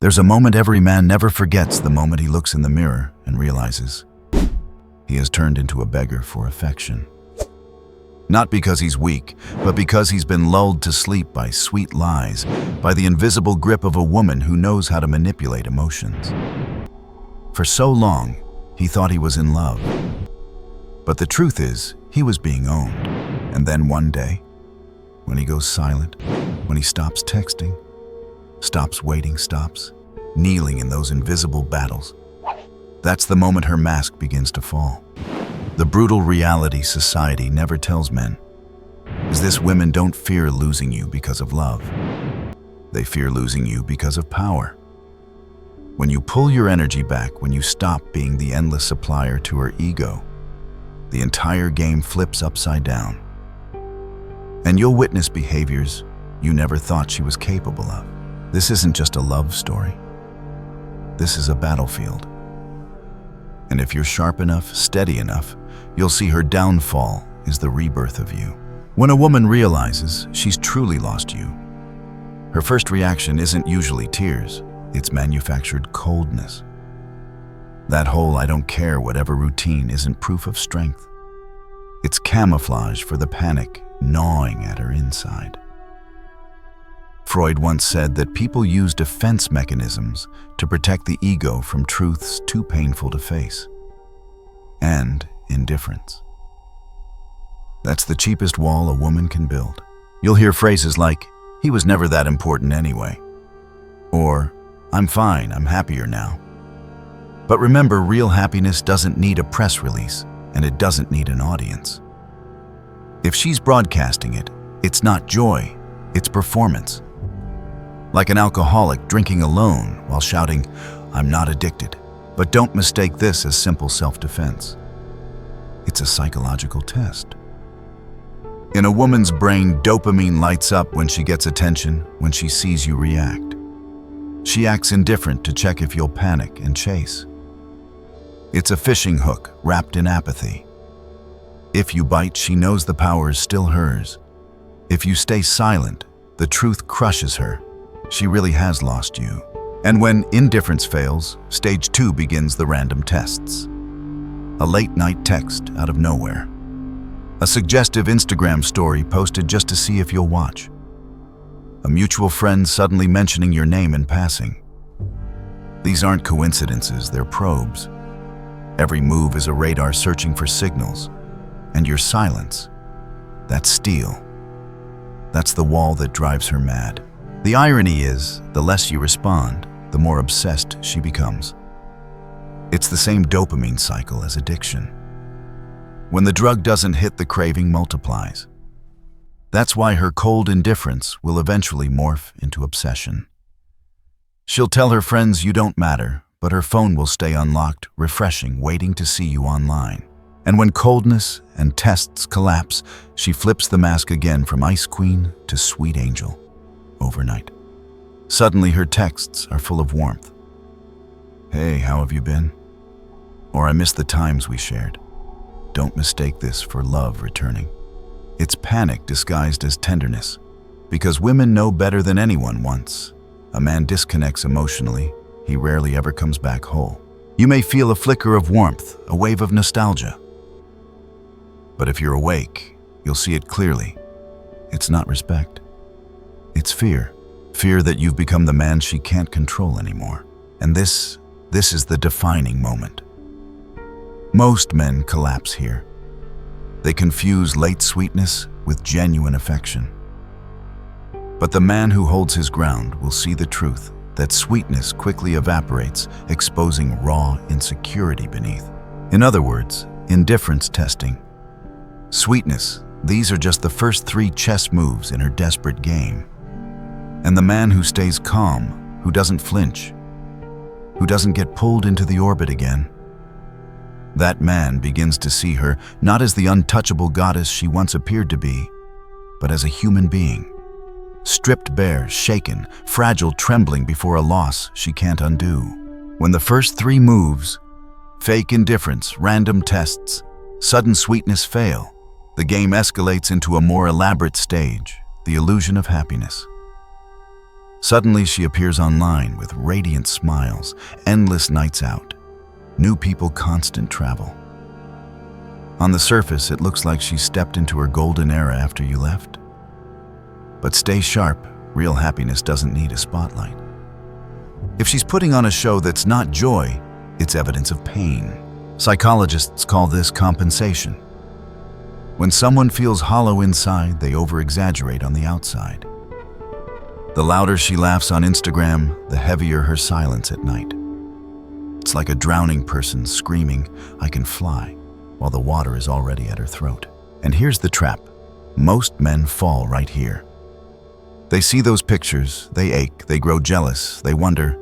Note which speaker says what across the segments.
Speaker 1: There's a moment every man never forgets, the moment he looks in the mirror and realizes he has turned into a beggar for affection. Not because he's weak, but because he's been lulled to sleep by sweet lies, by the invisible grip of a woman who knows how to manipulate emotions. For so long, he thought he was in love. But the truth is, he was being owned. And then one day, when he goes silent, when he stops texting, stops waiting, stops kneeling in those invisible battles, that's the moment her mask begins to fall. The brutal reality society never tells men is this: women don't fear losing you because of love. They fear losing you because of power. When you pull your energy back, when you stop being the endless supplier to her ego, the entire game flips upside down. And you'll witness behaviors you never thought she was capable of. This isn't just a love story. This is a battlefield. And if you're sharp enough, steady enough, you'll see her downfall is the rebirth of you. When a woman realizes she's truly lost you, her first reaction isn't usually tears, it's manufactured coldness. That whole "I don't care whatever" routine isn't proof of strength. It's camouflage for the panic gnawing at her inside. Freud once said that people use defense mechanisms to protect the ego from truths too painful to face. And indifference. That's the cheapest wall a woman can build. You'll hear phrases like, "He was never that important anyway," or "I'm fine, I'm happier now." But remember, real happiness doesn't need a press release, and it doesn't need an audience. If she's broadcasting it, it's not joy, it's performance. Like an alcoholic drinking alone while shouting, "I'm not addicted." But don't mistake this as simple self-defense. It's a psychological test. In a woman's brain, dopamine lights up when she gets attention, when she sees you react. She acts indifferent to check if you'll panic and chase. It's a fishing hook wrapped in apathy. If you bite, she knows the power is still hers. If you stay silent, the truth crushes her. She really has lost you. And when indifference fails, stage 2 begins the random tests. A late-night text out of nowhere. A suggestive Instagram story posted just to see if you'll watch. A mutual friend suddenly mentioning your name in passing. These aren't coincidences, they're probes. Every move is a radar searching for signals. And your silence, that's steel. That's the wall that drives her mad. The irony is, the less you respond, the more obsessed she becomes. It's the same dopamine cycle as addiction. When the drug doesn't hit, the craving multiplies. That's why her cold indifference will eventually morph into obsession. She'll tell her friends you don't matter, but her phone will stay unlocked, refreshing, waiting to see you online. And when coldness and tests collapse, she flips the mask again from Ice Queen to Sweet Angel. Overnight. Suddenly her texts are full of warmth. "Hey, how have you been?" Or "I miss the times we shared." Don't mistake this for love returning. It's panic disguised as tenderness, because women know better than anyone. Once a man disconnects emotionally, he rarely ever comes back whole. You may feel a flicker of warmth, a wave of nostalgia. But if you're awake, you'll see it clearly. It's not respect. It's fear. Fear that you've become the man she can't control anymore. And this is the defining moment. Most men collapse here. They confuse late sweetness with genuine affection. But the man who holds his ground will see the truth, that sweetness quickly evaporates, exposing raw insecurity beneath. In other words, indifference testing. Sweetness, these are just the first 3 chess moves in her desperate game. And the man who stays calm, who doesn't flinch, who doesn't get pulled into the orbit again, that man begins to see her not as the untouchable goddess she once appeared to be, but as a human being. Stripped bare, shaken, fragile, trembling before a loss she can't undo. When the first 3 moves, fake indifference, random tests, sudden sweetness fail, the game escalates into a more elaborate stage, the illusion of happiness. Suddenly, she appears online with radiant smiles, endless nights out, new people, constant travel. On the surface, it looks like she stepped into her golden era after you left. But stay sharp, real happiness doesn't need a spotlight. If she's putting on a show that's not joy, it's evidence of pain. Psychologists call this compensation. When someone feels hollow inside, they over-exaggerate on the outside. The louder she laughs on Instagram, the heavier her silence at night. It's like a drowning person screaming, "I can fly," while the water is already at her throat. And here's the trap. Most men fall right here. They see those pictures, they ache, they grow jealous, they wonder,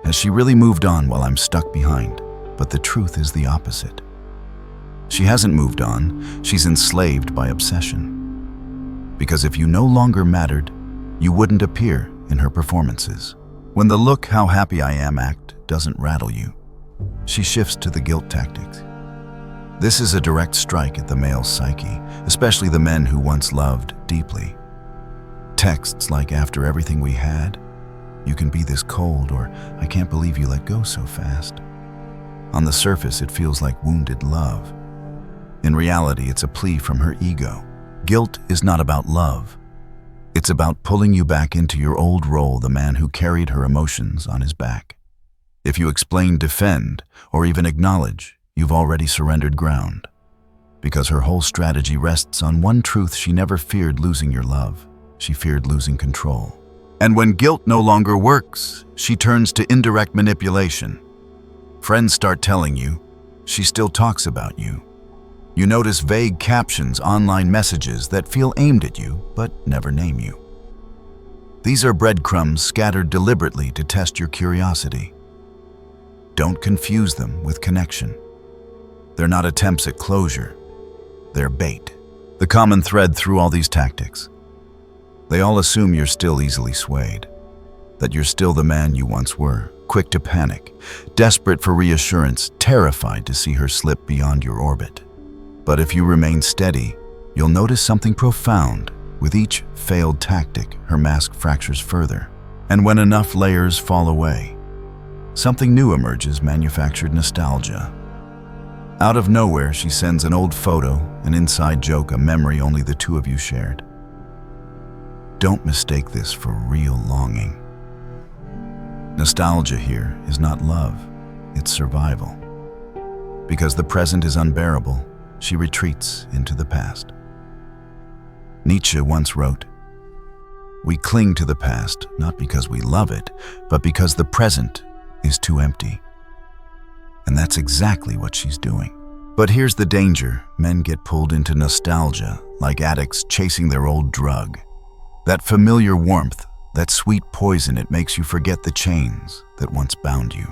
Speaker 1: has she really moved on while I'm stuck behind? But the truth is the opposite. She hasn't moved on, she's enslaved by obsession. Because if you no longer mattered, you wouldn't appear in her performances. When the "look how happy I am" act doesn't rattle you, she shifts to the guilt tactics. This is a direct strike at the male psyche, especially the men who once loved deeply. Texts like, "After everything we had, you can be this cold," or "I can't believe you let go so fast." On the surface, it feels like wounded love. In reality, it's a plea from her ego. Guilt is not about love. It's about pulling you back into your old role, the man who carried her emotions on his back. If you explain, defend, or even acknowledge, you've already surrendered ground. Because her whole strategy rests on one truth: she never feared losing your love. She feared losing control. And when guilt no longer works, she turns to indirect manipulation. Friends start telling you, she still talks about you. You notice vague captions, online messages that feel aimed at you, but never name you. These are breadcrumbs scattered deliberately to test your curiosity. Don't confuse them with connection. They're not attempts at closure. They're bait. The common thread through all these tactics: they all assume you're still easily swayed, that you're still the man you once were, quick to panic, desperate for reassurance, terrified to see her slip beyond your orbit. But if you remain steady, you'll notice something profound. With each failed tactic, her mask fractures further. And when enough layers fall away, something new emerges: manufactured nostalgia. Out of nowhere, she sends an old photo, an inside joke, a memory only the two of you shared. Don't mistake this for real longing. Nostalgia here is not love, it's survival. Because the present is unbearable, she retreats into the past. Nietzsche once wrote, "We cling to the past not because we love it, but because the present is too empty." And that's exactly what she's doing. But here's the danger: men get pulled into nostalgia like addicts chasing their old drug. That familiar warmth, that sweet poison, it makes you forget the chains that once bound you.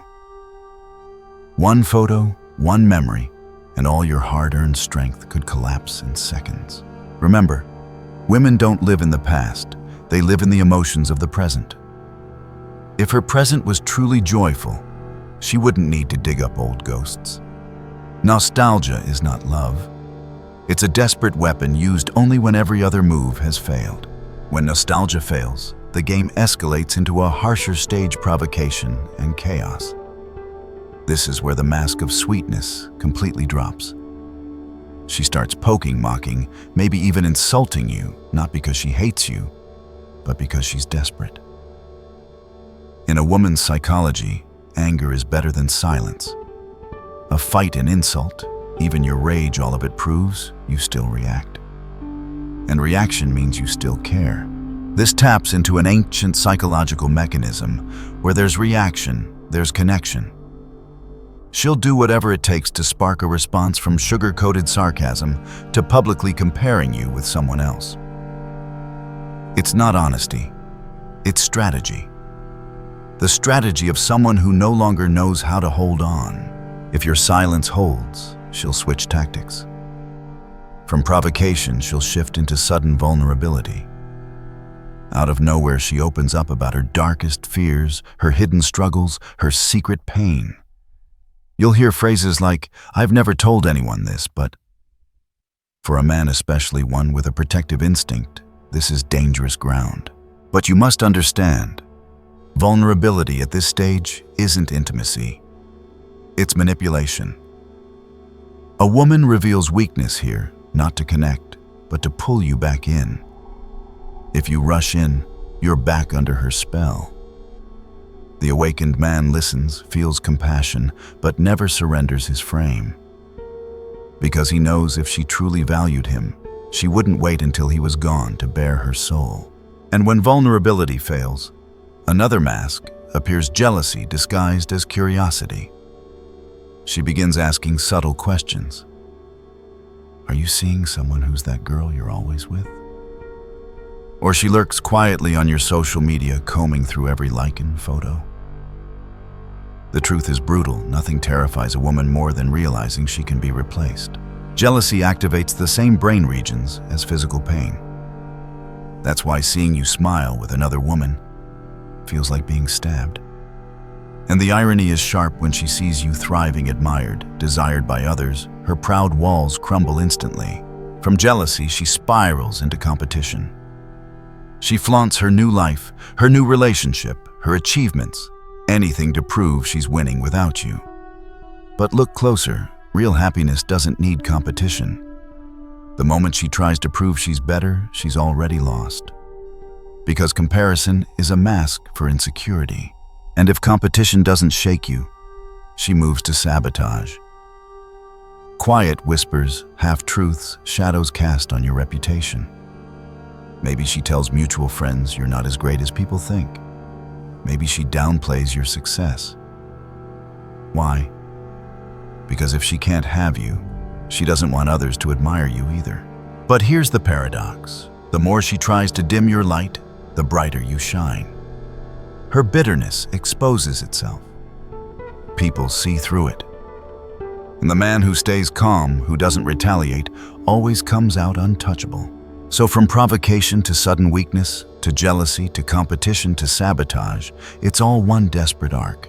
Speaker 1: One photo, one memory, and all your hard-earned strength could collapse in seconds. Remember, women don't live in the past, they live in the emotions of the present. If her present was truly joyful, she wouldn't need to dig up old ghosts. Nostalgia is not love. It's a desperate weapon used only when every other move has failed. When nostalgia fails, the game escalates into a harsher stage: provocation and chaos. This is where the mask of sweetness completely drops. She starts poking, mocking, maybe even insulting you, not because she hates you, but because she's desperate. In a woman's psychology, anger is better than silence. A fight, an insult, even your rage, all of it proves you still react. And reaction means you still care. This taps into an ancient psychological mechanism where there's reaction, there's connection. She'll do whatever it takes to spark a response, from sugar-coated sarcasm to publicly comparing you with someone else. It's not honesty, it's strategy. The strategy of someone who no longer knows how to hold on. If your silence holds, she'll switch tactics. From provocation, she'll shift into sudden vulnerability. Out of nowhere, she opens up about her darkest fears, her hidden struggles, her secret pain. You'll hear phrases like, "I've never told anyone this, but..." For a man, especially one with a protective instinct, this is dangerous ground. But you must understand, vulnerability at this stage isn't intimacy. It's manipulation. A woman reveals weakness here, not to connect, but to pull you back in. If you rush in, you're back under her spell. The awakened man listens, feels compassion, but never surrenders his frame. Because he knows if she truly valued him, she wouldn't wait until he was gone to bare her soul. And when vulnerability fails, another mask appears: jealousy disguised as curiosity. She begins asking subtle questions. Are you seeing someone who's that girl you're always with? Or she lurks quietly on your social media, combing through every like and photo. The truth is brutal. Nothing terrifies a woman more than realizing she can be replaced. Jealousy activates the same brain regions as physical pain. That's why seeing you smile with another woman feels like being stabbed. And the irony is sharp: when she sees you thriving, admired, desired by others, her proud walls crumble instantly. From jealousy, she spirals into competition. She flaunts her new life, her new relationship, her achievements, anything to prove she's winning without you. But look closer. Real happiness doesn't need competition. The moment she tries to prove she's better, she's already lost. Because comparison is a mask for insecurity. And if competition doesn't shake you, she moves to sabotage. Quiet whispers, half-truths, shadows cast on your reputation. Maybe she tells mutual friends you're not as great as people think. Maybe she downplays your success. Why? Because if she can't have you, she doesn't want others to admire you either. But here's the paradox. The more she tries to dim your light, the brighter you shine. Her bitterness exposes itself. People see through it. And the man who stays calm, who doesn't retaliate, always comes out untouchable. So from provocation to sudden weakness, to jealousy, to competition, to sabotage, it's all one desperate arc.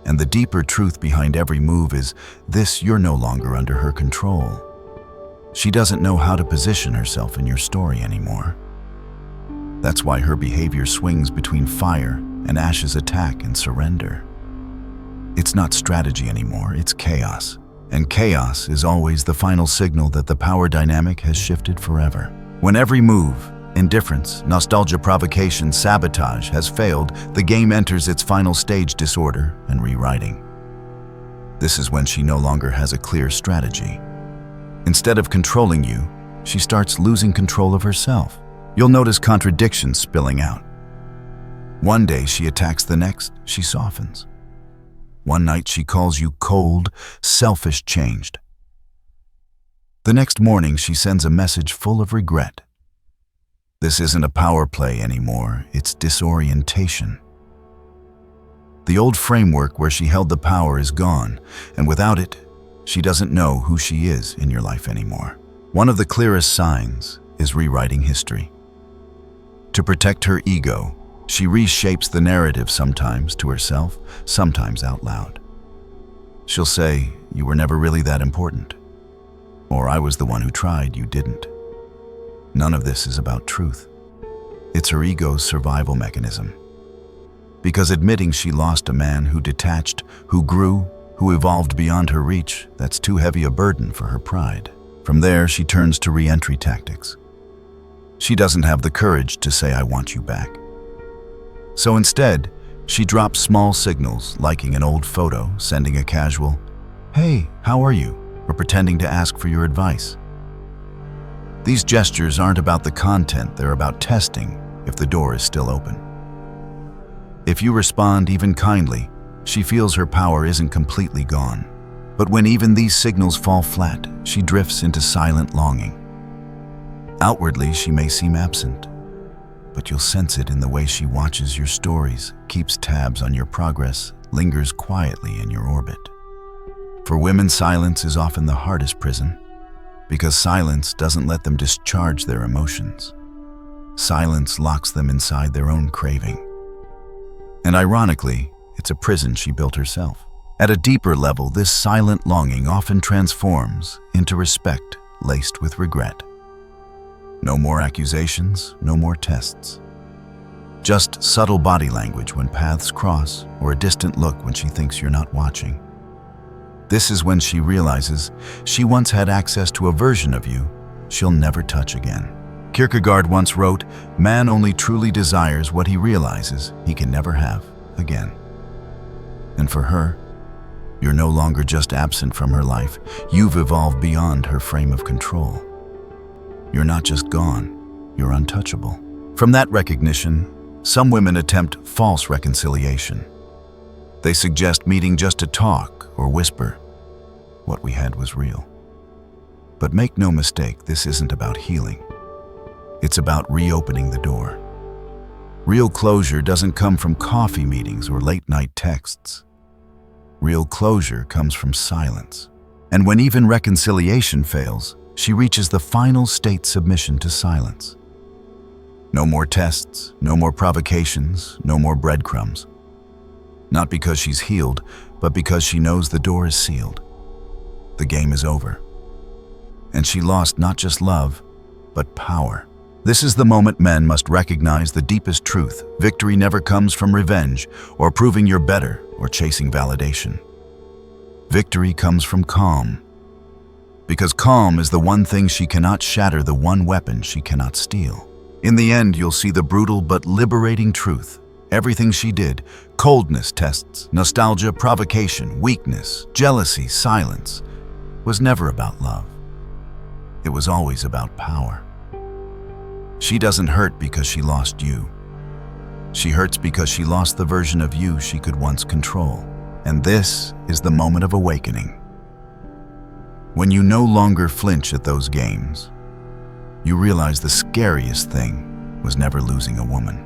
Speaker 1: And the deeper truth behind every move is this: you're no longer under her control. She doesn't know how to position herself in your story anymore. That's why her behavior swings between fire and ashes, attack and surrender. It's not strategy anymore, it's chaos. And chaos is always the final signal that the power dynamic has shifted forever. When every move, indifference, nostalgia, provocation, sabotage has failed, the game enters its final stage: disorder and rewriting. This is when she no longer has a clear strategy. Instead of controlling you, she starts losing control of herself. You'll notice contradictions spilling out. One day she attacks, the next she softens. One night she calls you cold, selfish, changed. The next morning she sends a message full of regret. This isn't a power play anymore, it's disorientation. The old framework where she held the power is gone, and without it, she doesn't know who she is in your life anymore. One of the clearest signs is rewriting history. To protect her ego, she reshapes the narrative, sometimes to herself, sometimes out loud. She'll say, "You were never really that important," or "I was the one who tried, you didn't." None of this is about truth. It's her ego's survival mechanism. Because admitting she lost a man who detached, who grew, who evolved beyond her reach, that's too heavy a burden for her pride. From there, she turns to re-entry tactics. She doesn't have the courage to say, "I want you back." So instead, she drops small signals, liking an old photo, sending a casual, "Hey, how are you?" or pretending to ask for your advice. These gestures aren't about the content, they're about testing if the door is still open. If you respond even kindly, she feels her power isn't completely gone. But when even these signals fall flat, she drifts into silent longing. Outwardly, she may seem absent, but you'll sense it in the way she watches your stories, keeps tabs on your progress, lingers quietly in your orbit. For women, silence is often the hardest prison, because silence doesn't let them discharge their emotions. Silence locks them inside their own craving. And ironically, it's a prison she built herself. At a deeper level, this silent longing often transforms into respect laced with regret. No more accusations, no more tests. Just subtle body language when paths cross, or a distant look when she thinks you're not watching. This is when she realizes she once had access to a version of you she'll never touch again. Kierkegaard once wrote, "Man only truly desires what he realizes he can never have again." And for her, you're no longer just absent from her life, you've evolved beyond her frame of control. You're not just gone, you're untouchable. From that recognition, some women attempt false reconciliation. They suggest meeting just to talk or whisper, "What we had was real." But make no mistake, this isn't about healing. It's about reopening the door. Real closure doesn't come from coffee meetings or late-night texts. Real closure comes from silence. And when even reconciliation fails, she reaches the final state: submission to silence. No more tests, no more provocations, no more breadcrumbs. Not because she's healed, but because she knows the door is sealed. The game is over. And she lost not just love, but power. This is the moment men must recognize the deepest truth. Victory never comes from revenge, or proving you're better, or chasing validation. Victory comes from calm. Because calm is the one thing she cannot shatter, the one weapon she cannot steal. In the end, you'll see the brutal but liberating truth. Everything she did, coldness tests, nostalgia, provocation, weakness, jealousy, silence, was never about love. It was always about power. She doesn't hurt because she lost you. She hurts because she lost the version of you she could once control. And this is the moment of awakening. When you no longer flinch at those games, you realize the scariest thing was never losing a woman.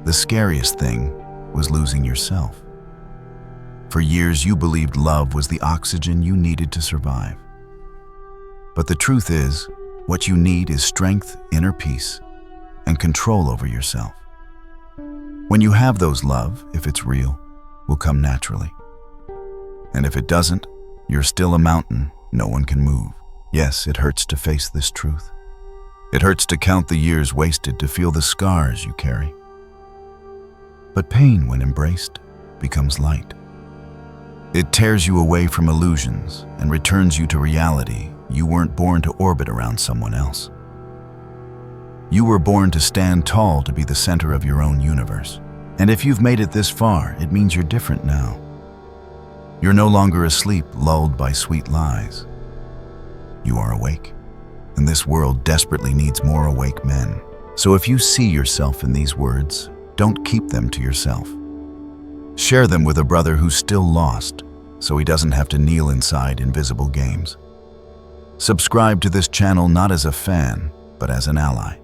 Speaker 1: The scariest thing was losing yourself. For years, you believed love was the oxygen you needed to survive. But the truth is, what you need is strength, inner peace, and control over yourself. When you have those, love, if it's real, will come naturally. And if it doesn't, you're still a mountain no one can move. Yes, it hurts to face this truth. It hurts to count the years wasted, to feel the scars you carry. But pain, when embraced, becomes light. It tears you away from illusions and returns you to reality. You weren't born to orbit around someone else. You were born to stand tall, to be the center of your own universe. And if you've made it this far, it means you're different now. You're no longer asleep, lulled by sweet lies. You are awake. And this world desperately needs more awake men. So if you see yourself in these words, don't keep them to yourself. Share them with a brother who's still lost, so he doesn't have to kneel inside invisible games. Subscribe to this channel not as a fan, but as an ally.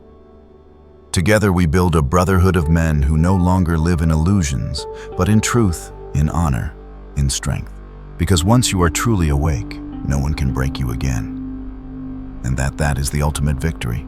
Speaker 1: Together we build a brotherhood of men who no longer live in illusions, but in truth, in honor, in strength. Because once you are truly awake, no one can break you again. And that is the ultimate victory.